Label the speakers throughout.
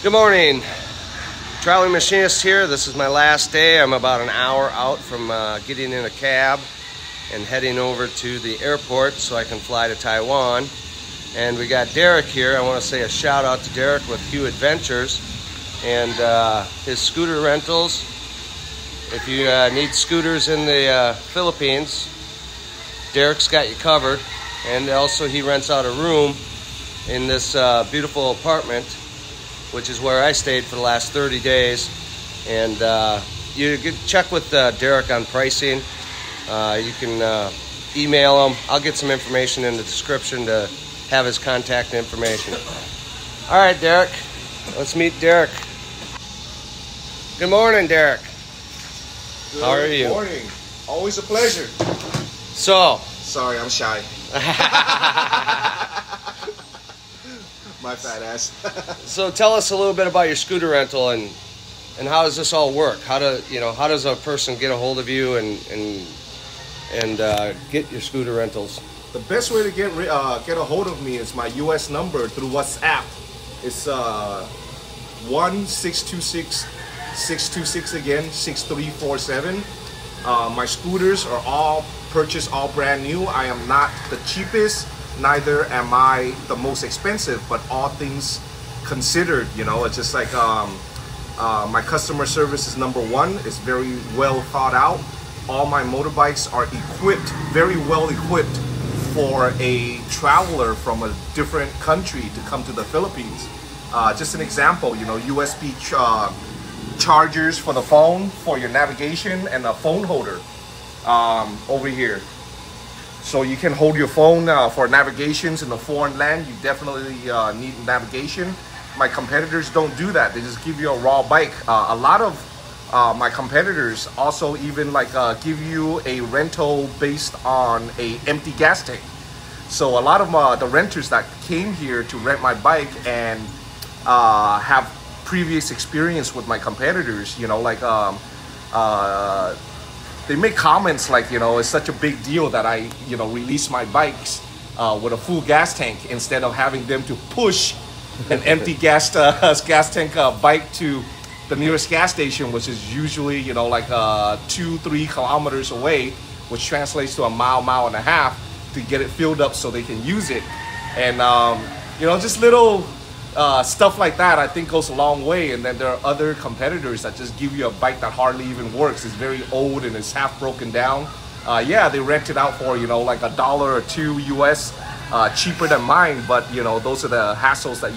Speaker 1: Good morning, Traveling Machinist here. This is my last day. I'm about an hour out from getting in a cab and heading over to the airport so I can fly to Taiwan. And we got Derek here. I want to say a shout out to Derek with Hue Adventures and his scooter rentals. If you need scooters in the Philippines, Derek's got you covered. And also he rents out a room in this beautiful apartment, which is where I stayed for the last 30 days. And you can check with Derek on pricing. You can email him. I'll get some information in the description to have his contact information. All right, Derek, let's meet Derek. Good morning, Derek.
Speaker 2: Good
Speaker 1: How are you?
Speaker 2: Good morning. Always a pleasure.
Speaker 1: So.
Speaker 2: Sorry, I'm shy. My fat ass.
Speaker 1: So tell us a little bit about your scooter rental and how does this all work? How does a person get a hold of you and get your scooter rentals?
Speaker 2: The best way to get a hold of me is my US number through WhatsApp. It's 1-626-626 again 6347. My scooters are all purchased, all brand new. I am not the cheapest, neither am I the most expensive, but all things considered, it's just like my customer service is number one. It's very well thought out. All my motorbikes are equipped, very well equipped for a traveler from a different country to come to the Philippines. Just an example, USB chargers for the phone, for your navigation, and a phone holder over here. So you can hold your phone for navigations in a foreign land. You definitely need navigation. My competitors don't do that. They just give you a raw bike. A lot of my competitors also even give you a rental based on a empty gas tank. So a lot of the renters that came here to rent my bike and have previous experience with my competitors, they make comments like, it's such a big deal that I, release my bikes with a full gas tank instead of having them to push an empty gas tank bike to the nearest gas station, which is usually, 2-3 kilometers away, which translates to a mile and a half to get it filled up so they can use it. And, just little stuff like that I think goes a long way. And then there are other competitors that just give you a bike that hardly even works. It's very old and it's half broken down. They rent it out for like $1 or $2 US cheaper than mine, but those are the hassles that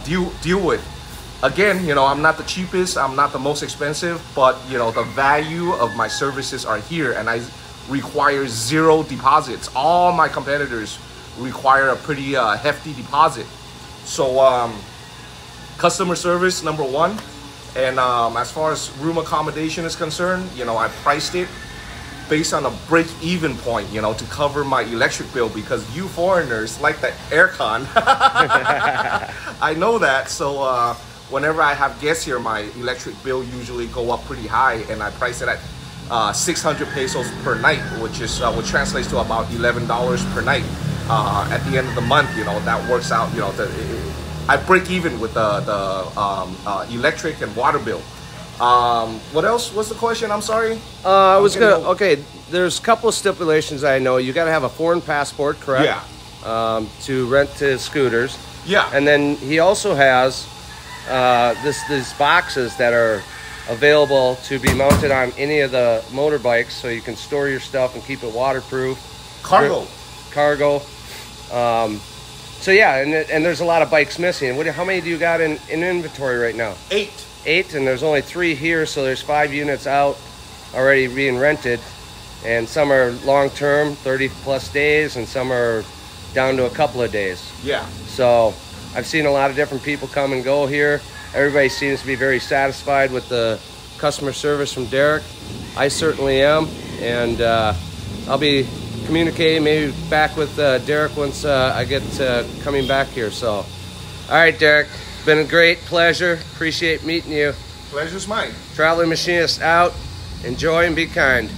Speaker 2: you deal with. Again, I'm not the cheapest, I'm not the most expensive, but the value of my services are here, and I require 0 deposits. All my competitors require a pretty hefty deposit. So customer service number one, and as far as room accommodation is concerned, I priced it based on a break-even point, to cover my electric bill, because you foreigners like the aircon. I know that. So whenever I have guests here, my electric bill usually go up pretty high, and I price it at 600 pesos per night, which translates to about $11 per night. At the end of the month, that works out. I break even with the electric and water bill. What else was the question? I'm sorry.
Speaker 1: Okay, there's a couple of stipulations I know. You got to have a foreign passport, correct?
Speaker 2: Yeah.
Speaker 1: To rent his scooters.
Speaker 2: Yeah.
Speaker 1: And then he also has these boxes that are available to be mounted on any of the motorbikes, so you can store your stuff and keep it waterproof.
Speaker 2: Cargo.
Speaker 1: So yeah, and there's a lot of bikes missing. How many do you got in inventory right now?
Speaker 2: 8.
Speaker 1: 8, and there's only 3 here, so there's 5 units out already being rented, and some are long-term, 30+ days, and some are down to a couple of days.
Speaker 2: Yeah.
Speaker 1: So I've seen a lot of different people come and go here. Everybody seems to be very satisfied with the customer service from Derek. I certainly am, and I'll be communicating maybe back with Derek once I get coming back here. So, all right, Derek, been a great pleasure. Appreciate meeting you.
Speaker 2: Pleasure's mine.
Speaker 1: Traveling Machinist out. Enjoy and be kind.